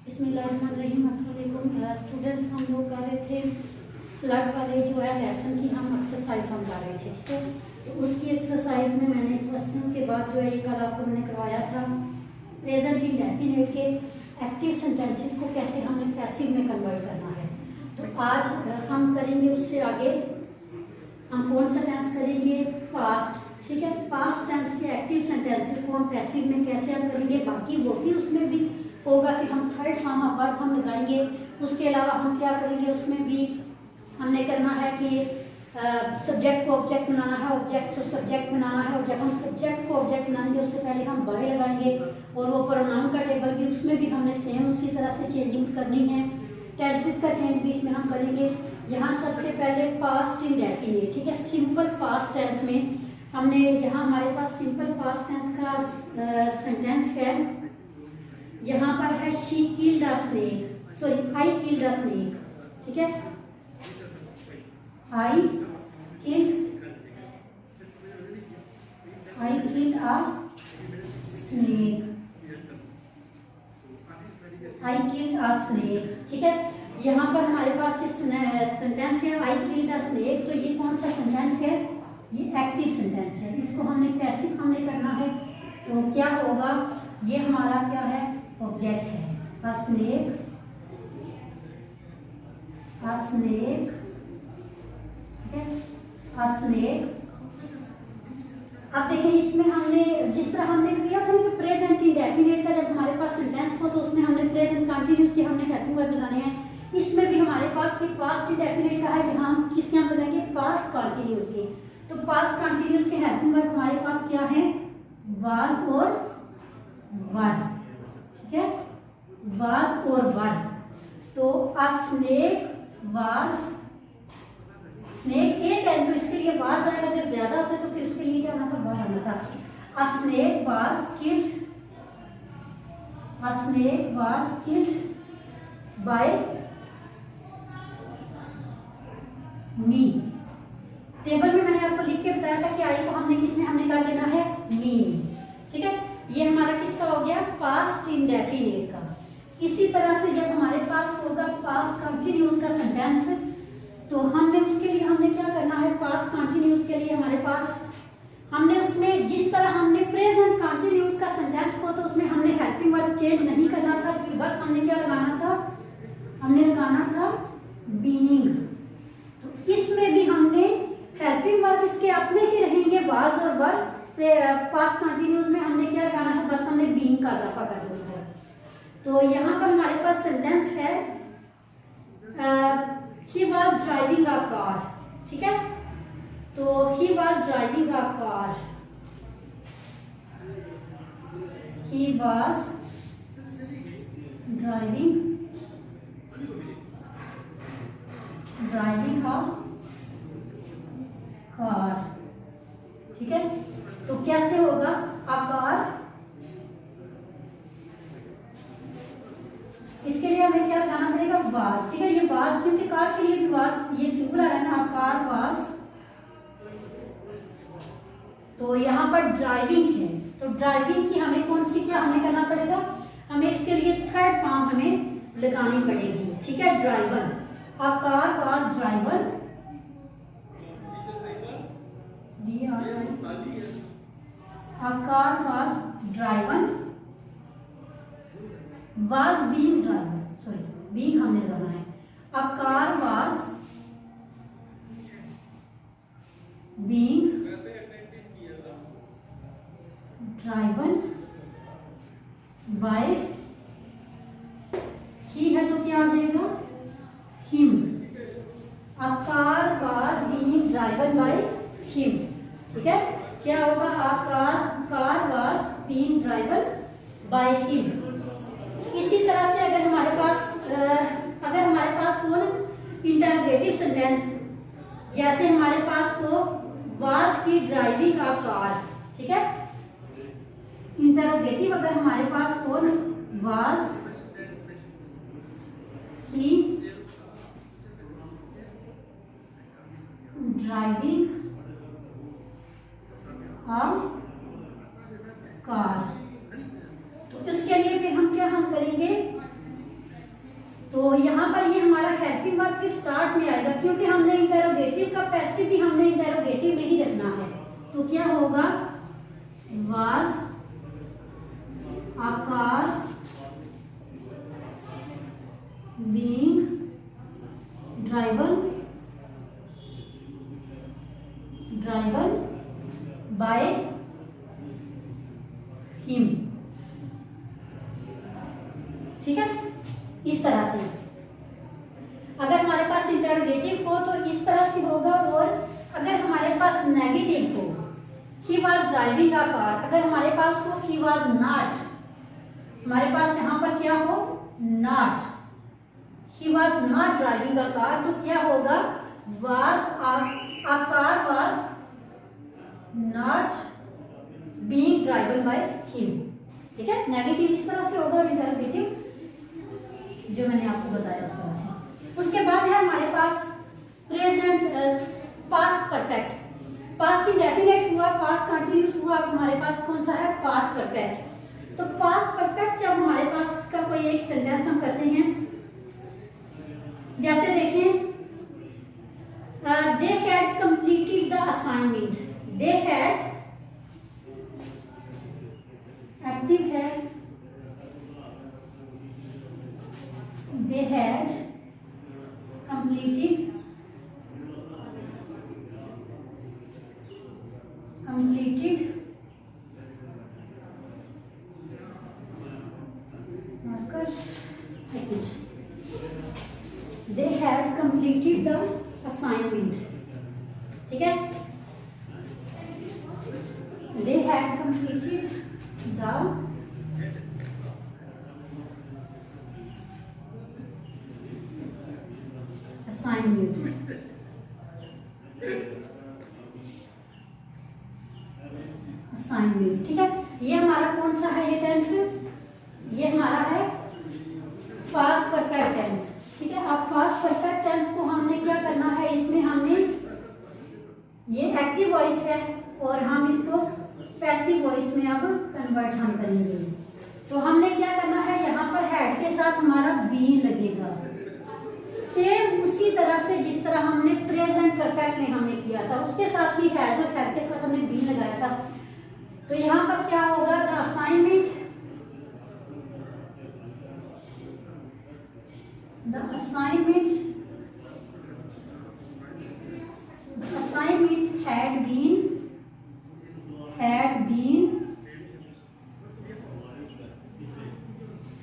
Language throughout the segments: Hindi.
बिस्मिल्लाहिर्रहमानिर्रहीम। अस्सलाम वालेकुम स्टूडेंट्स, हम लोग कर रहे थे फ्लड वाले जो है लेसन की हम एक्सरसाइज हम कर रहे थे, ठीक है। तो उसकी एक्सरसाइज में मैंने क्वेश्चंस के बाद जो है ये कल आपको मैंने करवाया था प्रेजेंट इंडेफिनिट के एक्टिव सेंटेंसेस को कैसे हमने पैसिव में कन्वर्ट करना है। तो आज हम करेंगे उससे आगे हम कौन सा टेंस करेंगे, पास्ट, ठीक है। पास्ट टेंस के एक्टिव सेंटेंसेस को हम पैसिव में कैसे हम करेंगे, बाकी वो भी उसमें भी होगा कि हम थर्ड फॉर्म ऑफ वर्ब हम लगाएंगे। उसके अलावा हम क्या करेंगे, उसमें भी हमने करना है कि सब्जेक्ट को ऑब्जेक्ट बनाना है, ऑब्जेक्ट को सब्जेक्ट बनाना है, और जब हम सब्जेक्ट को ऑब्जेक्ट बनाएंगे उससे पहले हम बाय लगाएंगे, और वो प्रोनाउन का टेबल भी उसमें भी हमने सेम उसी तरह से चेंजिंग्स करनी है। टेंसेस का चेंज भी इसमें हम करेंगे। यहाँ सबसे पहले पास्ट इंडेफिनिट, ठीक है, सिंपल पास्ट टेंस में हमने यहाँ हमारे पास सिंपल पास्ट टेंस का सेंटेंस है। यहाँ पर है she killed a snake, sorry I killed a snake, ठीक है, I killed a snake, I killed a snake, ठीक है। यहाँ पर हमारे पास सेंटेंस है आई किल्ड अ स्नेक, तो ये कौन सा सेंटेंस है, ये एक्टिव सेंटेंस है। इसको हमने पैसिव हमने करना है, तो क्या होगा, ये हमारा क्या है, ऑब्जेक्ट है, अ स्नेक, ठीक है, अ स्नेक। अब देखिए इसमें हमने जिस तरह हमने किया था कि प्रेजेंट इंडेफिनिट का जब हमारे पास सेंटेंस हो तो उसमें हमने प्रेजेंट कंटिन्यूस के हमने हेल्पिंग वर्ब लगाने हैं। इसमें भी हमारे पास पास्ट इंडेफिनिट का है, यहाँ हम किसके हम लगाएंगे, पास्ट कंटिन्यूस के। तो पास्ट कंटिन्यूस के हेल्पिंग वर्ब हमारे पास क्या है, वाज और वर, ठीक है, वाज और वर। तो अ स्नेक वाज, स्नेक एक है तो इसके लिए वाज आएगा, अगर ज्यादा होता तो फिर उसके लिए क्या आना था, वर आना था। अ snake was killed, a snake was killed by me. Table में मैंने आपको लिख के बताया था कि आई को हमने किसमें हमने कर देना है, मी में, ठीक है। ये हमारा किसका हो गया, पास्ट इंडेफिनिट का। इसी तरह से जब हमारे पास होगा पास्ट कंटिन्यूस का सेंटेंस, तो हमने उसके लिए हमने क्या करना है, पास्ट कंटिन्यूस के लिए हमारे पास हमने उसमें जिस तरह हमने प्रेजेंट कंटिन्यूस का सेंटेंस को तो उसमें हमने हेल्पिंग वर्ब चेंज नहीं करना था, कि बस हमने क्या लगाना था, हमने लगाना था बीइंग। तो इसमें भी हमने हेल्पिंग वर्ब इसके अपने ही रहेंगे, वाज और वर। पास्ट कंटिन्यूस में हमने क्या लगाना है, बस हमने बीइंग का इजाफा कर देना है। तो यहाँ पर हमारे पास सेंटेंस है he was driving a car, ठीक है। तो he was driving a car, he was driving a car, ठीक है। तो कैसे होगा, a car, इसके लिए हमें क्या लगाना पड़ेगा, वाज, ठीक है। ये वाज क्योंकि कार के लिए भी वाज, ये सिंगुलर है ना, कार वाज। तो यहाँ पर ड्राइविंग है, तो ड्राइविंग की हमें कौन सी क्या हमें करना पड़ेगा, हमें इसके लिए थर्ड फॉर्म हमें लगानी पड़ेगी, ठीक है, driver. A car was driver, a car was driver, was being driver, sorry being हमने लगाना है। A car was being driven by he है, तो क्या आ जाएगा, him. A car was being driven by him, ठीक है। क्या होगा, a car was being driven by him. इसी तरह से अगर हमारे पास हो ना इंटरोगेटिव सेंटेंस, जैसे हमारे पास हो वाज की ड्राइविंग अ कार, ठीक है। इंटरोगेटिव अगर हमारे पास हो ना, was he driving a car, तो इसके लिए फिर हम क्या हम करेंगे, तो यहाँ पर ये हमारा हेल्पिंग वर्ब के स्टार्ट में आएगा, क्योंकि हमने इंटेरोगेटिव का पैसिव भी हमने इंटेरोगेटिव में ही रखना है। तो क्या होगा, वाज आकार बीइंग ड्राइवन बाय हिम। ठीक है, इस तरह से अगर हमारे पास इंटरोगेटिव हो तो इस तरह से होगा, और अगर हमारे पास नेगेटिव हो, he was driving a car, अगर हमारे पास हो ही वॉज नॉट, हमारे पास यहाँ पर क्या हो, not, he was not driving a car, तो क्या होगा, was a car was not being driven by him. ठीक है, नेगेटिव इस तरह से होगा, इंटरोगेटिव जो मैंने आपको बताया उस तरह से। उसके बाद है हमारे पास present past perfect. Past indefinite हुआ, पास्ट कंटिन्यूस हुआ, अब हमारे पास कौन सा है, पास्ट परफेक्ट। तो पास्ट परफेक्ट जब हमारे पास इसका कोई एक सेंटेंस हम करते हैं, जैसे देखें, they had completed the assignment, they had active है, they had completed marker, they had completed the assignment। ठीक है, they had completed the assignment। ठीक है, ये हमारा कौन सा है, ये टेंस, ये हमारा है पास्ट परफेक्ट टेंस। ठीक है, अब पास्ट परफेक्ट टेंस को हमने क्या करना है, इसमें हमने ये एक्टिव वॉइस है और हम इसको पैसिव वॉइस में अब कन्वर्ट हम करेंगे। तो हमने क्या करना है, यहाँ पर हैड के साथ हमारा बीन लगेगा, सेम उसी तरह से जिस तरह हमने प्रेजेंट परफेक्ट में हमने किया था, उसके साथ भी हैज और हैड के साथ हमने बीन लगाया था। तो यहाँ पर क्या होगा, the assignment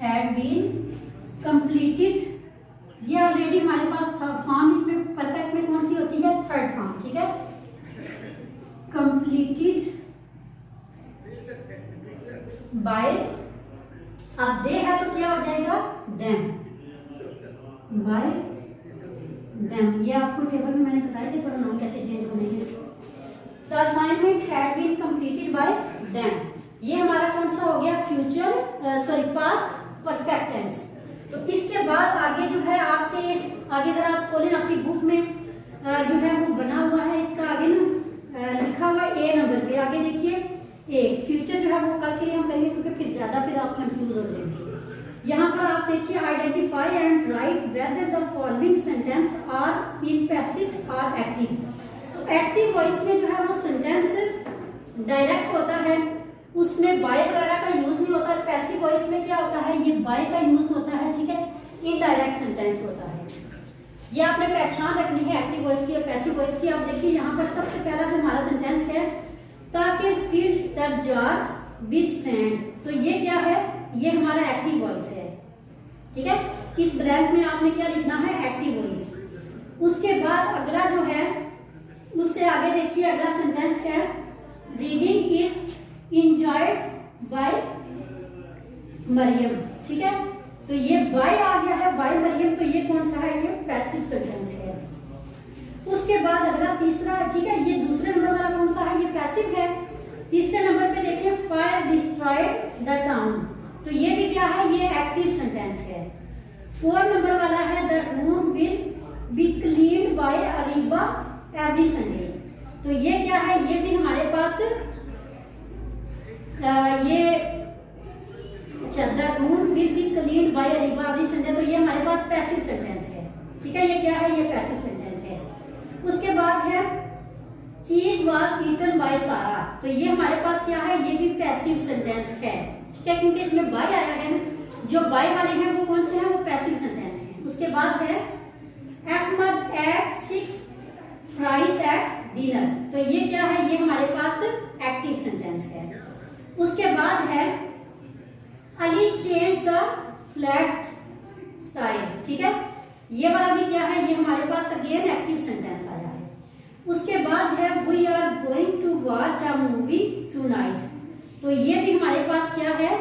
had been completed। ये ऑलरेडी हमारे पास था फॉर्म, इसमें परफेक्ट में कौन सी होती है, थर्ड फॉर्म। ठीक है, completed बाय, अब दे है तो क्या हो जाएगा, देम, बाय देम। ये आपको टेबल में मैंने बताया थे प्रोनाउन कैसे चेंज होने हैं। The assignment had been completed by them, ये हमारा कौन सा हो गया, फ्यूचर पास्ट परफेक्ट टेंस। तो इसके बाद आगे जो है आपके आगे जरा आप खोलें, आपकी बुक में जो है वो बना हुआ है, इसका आगे ना लिखा हुआ ए नंबर पे, आगे देखिए ए, फ्यूचर जो है वो कल के लिए हम करेंगे क्योंकि फिर ज्यादा फिर आप कंफ्यूज हो जाएंगे। यहाँ पर आप देखिए, identify and write whether the following sentence are in passive और एक्टिव। तो एक्टिव वॉइस में जो है वो सेंटेंस डायरेक्ट होता है, उसमें बाय वगैरह का यूज नहीं होता। पैसिव वॉइस में क्या होता है, ये बाय का यूज होता है। ठीक है, इनडायरेक्ट सेंटेंस होता है। ये आपने पहचान रखनी है एक्टिव वॉइस की और पैसिव वॉइस की। आप देखिए यहाँ पर सबसे पहला जो हमारा सेंटेंस है, ताकि fill the jar with sand, तो ये क्या है, ये हमारा एक्टिव वॉइस है। ठीक है, इस ब्लैंक में आपने क्या लिखना है, एक्टिव वॉइस। उसके बाद अगला जो है, उससे आगे देखिए अगला सेंटेंस क्या है, reading is enjoyed by Mariam. ठीक है, तो ये बाय आ गया है, बाय मरियम, तो ये कौन सा है, ये पैसिव सेंटेंस है। उसके बाद अगला तीसरा, ठीक है, ये दूसरे नंबर वाला कौन सा है, ये पैसिव है। तीसरे नंबर पे देखिए, फायर डिस्ट्रॉयड द टाउन, तो ये भी क्या है, ये एक्टिव सेंटेंस है। 4 नंबर वाला है, the room will be cleaned by Ariba every Sunday, तो ये क्या है, ये भी हमारे पास ये the room will be clean by Aliba every Sunday, तो ये हमारे पास पैसिव सेंटेंस है, ठीक है। ये क्या है, ये पैसिव सेंटेंस है। उसके बाद है चीज वाज ईटन बाय सारा, तो ये हमारे पास क्या है, ये भी पैसिव सेंटेंस है, ठीक है, क्योंकि इसमें बाय आया है ना। जो बाय वाले हैं वो कौन से हैं, वो पैसिव सेंटेंस हैं। उसके बाद है Ahmed ate 6 fries at dinner, तो ये क्या है, ये हमारे पास एक्टिव सेंटेंस है। उसके बाद है Ali change the flat tyre, ठीक है, ये वाला भी क्या है, ये हमारे पास अगेन एक्टिव सेंटेंस आया है। उसके बाद है we are going to watch a movie tonight, तो ये भी हमारे पास क्या है,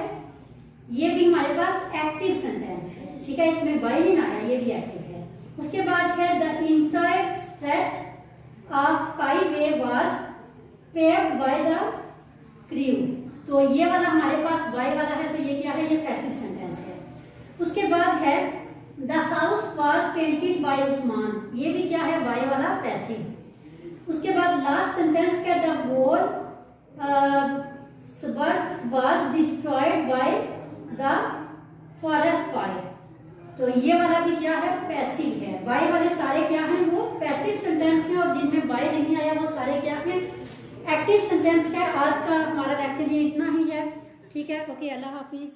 ये भी हमारे पास एक्टिव सेंटेंस है, ठीक है, इसमें बाय नहीं आया, ये भी एक्टिव है। उसके बाद है the entire stretch of highway was paved by the crew, तो ये वाला हमारे पास बाय वाला है, तो ये क्या है, ये पैसिव सेंटेंस है। उसके बाद है the house was painted by Usman, ये भी क्या है, बाय वाला पैसिव। उसके बाद लास्ट सेंटेंस का the whole suburb was destroyed by the forest fire, तो ये वाला भी क्या है, पैसिव है। बाय वाले सारे क्या हैं, वो पैसिव सेंटेंस हैं, और जिनमें बाय नहीं आया वो सारे क्या हैं, एक्टिव सेंटेंस है। आज का हमारा लेक्चर ये इतना ही है, ठीक है, ओके, अल्लाह हाफिज।